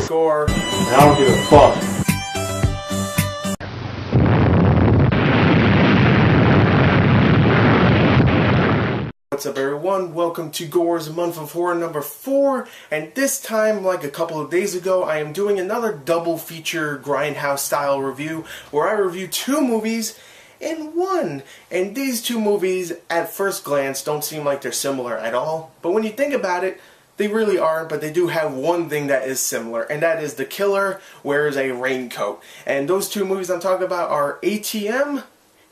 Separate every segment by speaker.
Speaker 1: Score. And I don't give a fuck. What's up, everyone? Welcome to Gors Month of Horror number 4, and this time, like a couple of days ago, I am doing another double feature Grindhouse style review where I review 2 movies in one. And these 2 movies, at first glance, don't seem like they're similar at all, but when you think about it, they really aren't, but they do have one thing that is similar, and that is the killer wears a raincoat. And those 2 movies I'm talking about are ATM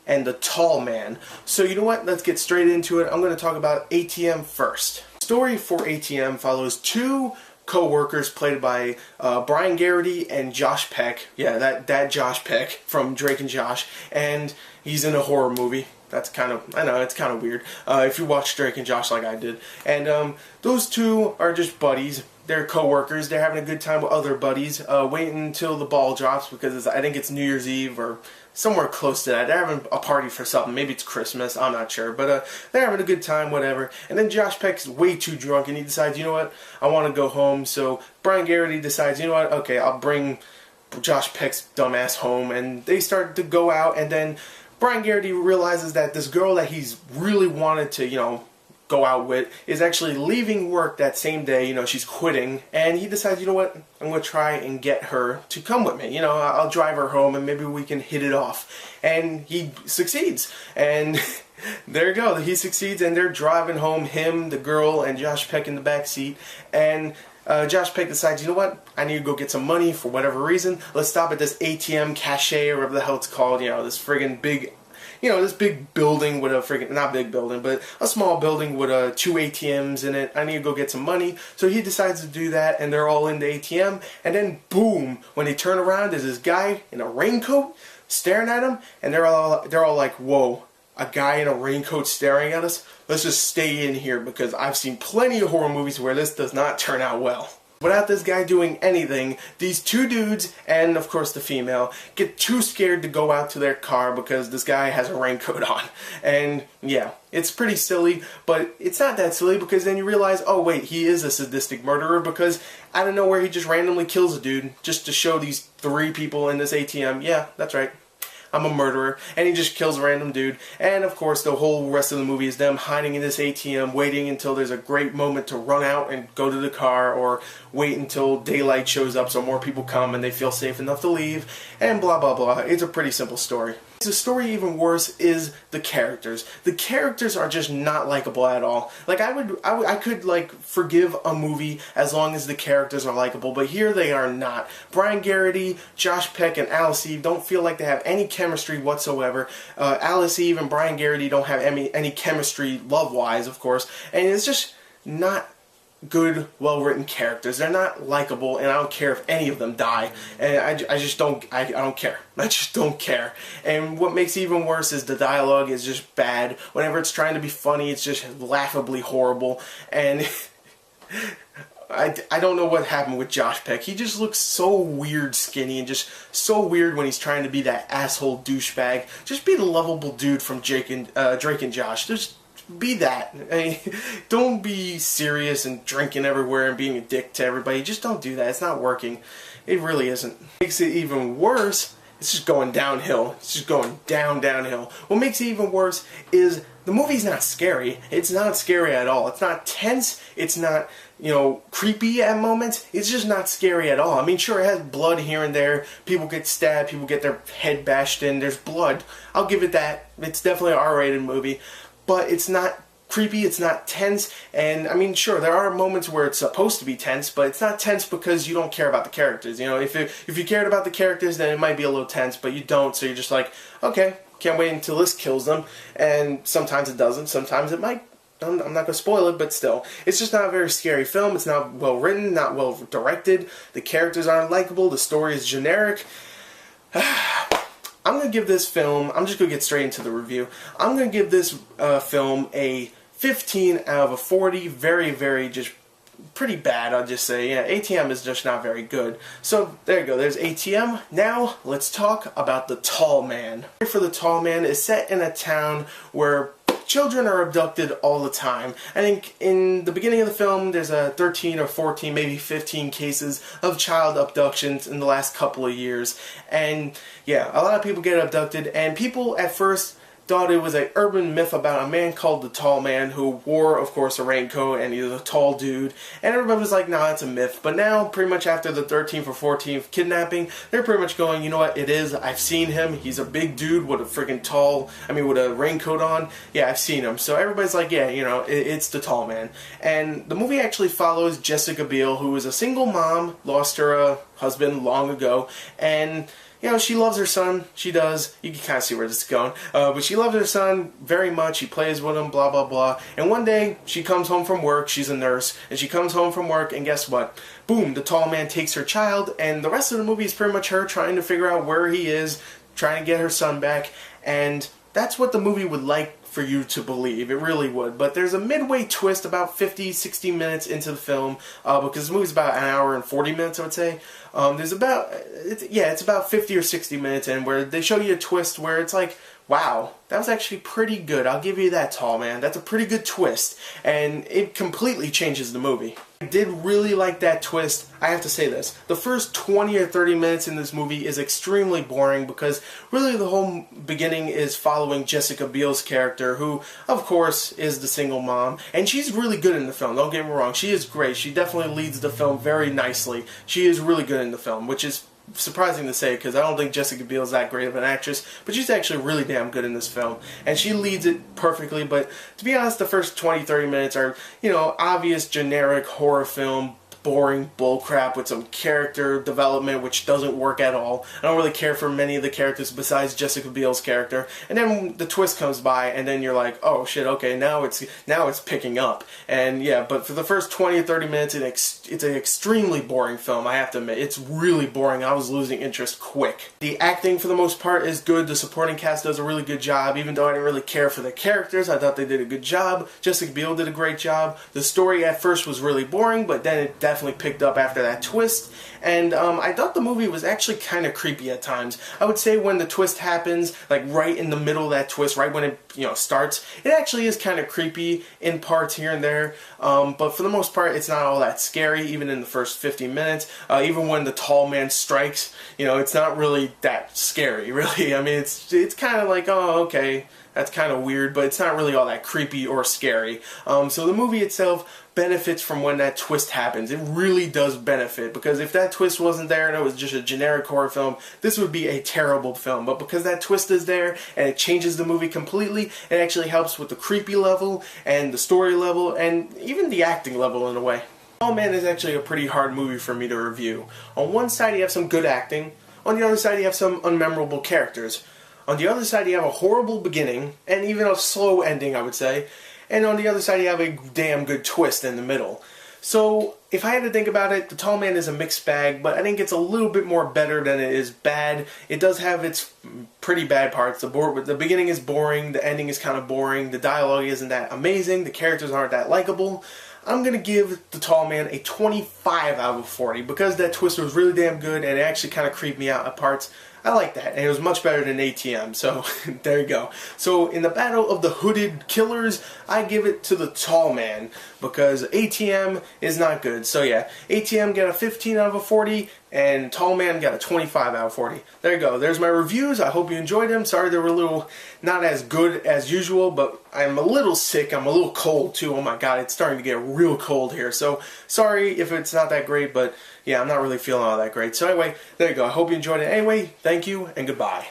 Speaker 1: and The Tall Man. So you know what? Let's get straight into it. I'm going to talk about ATM first. The story for ATM follows 2 co-workers played by Brian Garrity and Josh Peck. Yeah, that Josh Peck from Drake and Josh. And he's in a horror movie. That's kind of, I know, it's kind of weird if you watch Drake and Josh like I did. And those 2 are just buddies. They're co-workers. They're having a good time with other buddies, waiting until the ball drops because I think it's New Year's Eve or somewhere close to that. They're having a party for something. Maybe it's Christmas. I'm not sure. But they're having a good time, whatever. And then Josh Peck's way too drunk and he decides, you know what, I want to go home. So Brian Garrity decides, you know what, okay, I'll bring Josh Peck's dumbass home. And they start to go out, and then Brian Garrity realizes that this girl that he's really wanted to, you know, go out with is actually leaving work that same day. You know, she's quitting, and he decides, you know what, I'm going to try and get her to come with me. You know, I'll drive her home and maybe we can hit it off. And he succeeds, and there you go, he succeeds, and they're driving home, him, the girl, and Josh Peck in the back seat. And Josh Peck decides, you know what, I need to go get some money for whatever reason. Let's stop at this ATM cache or whatever the hell it's called, you know, this friggin' big, you know, this big building with a friggin', not big building, but a small building with 2 ATMs in it. I need to go get some money. So he decides to do that, and they're all in the ATM, and then boom, when they turn around, there's this guy in a raincoat staring at him, and they're all like, whoa, a guy in a raincoat staring at us? Let's just stay in here, because I've seen plenty of horror movies where this does not turn out well. Without this guy doing anything, these 2 dudes, and of course the female, get too scared to go out to their car because this guy has a raincoat on. And yeah, it's pretty silly, but it's not that silly because then you realize, oh wait, he is a sadistic murderer, because out of nowhere he just randomly kills a dude just to show these 3 people in this ATM, yeah, that's right, I'm a murderer, and he just kills a random dude. And of course the whole rest of the movie is them hiding in this ATM, waiting until there's a great moment to run out and go to the car, or wait until daylight shows up so more people come and they feel safe enough to leave, and blah blah blah. It's a pretty simple story. The story, even worse, is the characters. The characters are just not likable at all. Like, I could like forgive a movie as long as the characters are likable, but here they are not. Brian Garrity, Josh Peck, and Alice Eve don't feel like they have any chemistry whatsoever. Alice Eve and Brian Garrity don't have any chemistry love-wise, of course, and it's just not good, well-written characters. They're not likable, and I don't care if any of them die. And I don't care. I just don't care. And what makes it even worse is the dialogue is just bad. Whenever it's trying to be funny, it's just laughably horrible. And I don't know what happened with Josh Peck. He just looks so weird skinny and just so weird when he's trying to be that asshole douchebag. Just be the lovable dude from Drake and Josh. Just be that. I mean, don't be serious and drinking everywhere and being a dick to everybody. Just don't do that. It's not working. It really isn't. What makes it even worse, it's just going downhill. It's just going downhill. What makes it even worse is the movie's not scary. It's not scary at all. It's not tense. It's not, you know, creepy at moments. It's just not scary at all. I mean, sure, it has blood here and there. People get stabbed. People get their head bashed in. There's blood. I'll give it that. It's definitely an R-rated movie. But it's not creepy, it's not tense, and I mean, sure, there are moments where it's supposed to be tense, but it's not tense because you don't care about the characters. You know, if you cared about the characters, then it might be a little tense, but you don't, so you're just like, okay, can't wait until this kills them, and sometimes it doesn't, sometimes it might. I'm not going to spoil it, but still. It's just not a very scary film. It's not well written, not well directed. The characters aren't likable. The story is generic. I'm going to give this film, I'm just going to get straight into the review. I'm going to give this film a 15 out of 40. Very, very just pretty bad, I'll just say. Yeah, ATM is just not very good. So, there you go. There's ATM. Now, let's talk about The Tall Man. For The Tall Man is set in a town where children are abducted all the time. I think in the beginning of the film, there's a 13 or 14, maybe 15 cases of child abductions in the last couple of years. And yeah, a lot of people get abducted, and people at first thought it was an urban myth about a man called the Tall Man who wore, of course, a raincoat, and he was a tall dude, and everybody was like, nah, that's a myth. But now, pretty much after the 13th or 14th kidnapping, they're pretty much going, you know what, it is, I've seen him, he's a big dude with a freaking with a raincoat on, yeah, I've seen him. So everybody's like, yeah, you know, it's the Tall Man. And the movie actually follows Jessica Biel, who is a single mom, lost her husband long ago, and you know, she loves her son. She does. You can kind of see where this is going. But she loves her son very much. She plays with him, blah, blah, blah. And one day, she comes home from work. She's a nurse. And she comes home from work, and guess what? Boom, the Tall Man takes her child. And the rest of the movie is pretty much her trying to figure out where he is, trying to get her son back. And that's what the movie would like for you to believe. It really would. But there's a midway twist about 50, 60 minutes into the film, because the movie's about an hour and 40 minutes, I would say. It's about 50 or 60 minutes in where they show you a twist where it's like, wow, that was actually pretty good. I'll give you that, Tall Man. That's a pretty good twist. And it completely changes the movie. I did really like that twist. I have to say this. The first 20 or 30 minutes in this movie is extremely boring because really the whole beginning is following Jessica Biel's character, who, of course, is the single mom. And she's really good in the film. Don't get me wrong. She is great. She definitely leads the film very nicely. She is really good in the film, which is surprising to say because I don't think Jessica Biel is that great of an actress, but she's actually really damn good in this film, and she leads it perfectly. But to be honest, the first 20-30 minutes are, you know, obvious generic horror film, boring bullcrap with some character development which doesn't work at all. I don't really care for many of the characters besides Jessica Biel's character. And then the twist comes by, and then you're like, oh shit, okay, now it's picking up. And yeah, but for the first 20 or 30 minutes, it's an extremely boring film, I have to admit. It's really boring. I was losing interest quick. The acting, for the most part, is good. The supporting cast does a really good job, even though I didn't really care for the characters. I thought they did a good job. Jessica Biel did a great job. The story at first was really boring, but then it definitely picked up after that twist. And I thought the movie was actually kind of creepy at times. I would say when the twist happens, like right in the middle of that twist, right when it, you know, starts, it actually is kind of creepy in parts here and there. But for the most part, it's not all that scary, even in the first 50 minutes. Even when the Tall Man strikes, you know, it's not really that scary, really. I mean, it's kind of like, oh, okay, that's kind of weird, but it's not really all that creepy or scary. So the movie itself benefits from when that twist happens. It really does benefit, because if that twist wasn't there and it was just a generic horror film, this would be a terrible film. But because that twist is there and it changes the movie completely, it actually helps with the creepy level and the story level and even the acting level in a way. Oh Man is actually a pretty hard movie for me to review. On one side you have some good acting, on the other side you have some unmemorable characters. On the other side you have a horrible beginning, and even a slow ending, I would say. And on the other side you have a damn good twist in the middle. So, if I had to think about it, The Tall Man is a mixed bag, but I think it's a little bit more better than it is bad. It does have its pretty bad parts. The beginning is boring, the ending is kind of boring, the dialogue isn't that amazing, the characters aren't that likable. I'm going to give The Tall Man a 25 out of 40, because that twist was really damn good and it actually kind of creeped me out at parts. I like that, and it was much better than ATM, so there you go. So in the battle of the hooded killers, I give it to The Tall Man, because ATM is not good. So yeah, ATM got a 15 out of 40, and Tall Man got a 25 out of 40. There you go. There's my reviews. I hope you enjoyed them. Sorry they were a little not as good as usual, but I'm a little sick. I'm a little cold too. Oh my god, it's starting to get real cold here. So sorry if it's not that great, but yeah, I'm not really feeling all that great. So anyway, there you go. I hope you enjoyed it. Anyway, thank you and goodbye.